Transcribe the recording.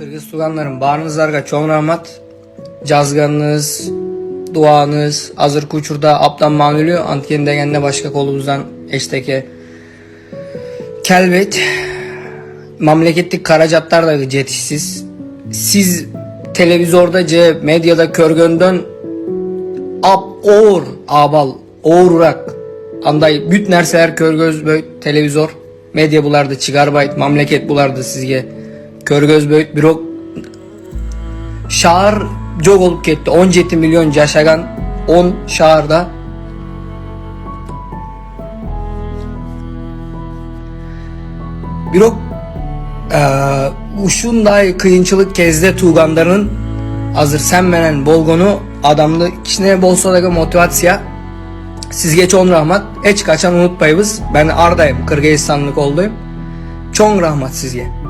Kırgız tuganlarım barınızlarga çoğun rahmat. Cazganınız, duanız, azır kuçurda aptan manülü antken degende başka kolumuzdan eşteke kelbet mamleketlik karacatlar da jetişsiz. Siz televizorda ce medyada körgöndön oğur abal oğurak anday büt nerseler körgöz böyt televizor medya bulardı çıgarbayt mamleket bulardı sizge körgöz böyt bürok şahar çok olup ketti 17 milyon yaşagan 10 şaharda bürok uşunday kıyınçılık kezde tuğganların hazır sen menen bolgonu adamlı kişine bolsa da motivasya sizge çoğun rahmat hiç kaçan unutmayınız ben Ardayım Kırgızistanlık olduyum çoğun rahmat sizge.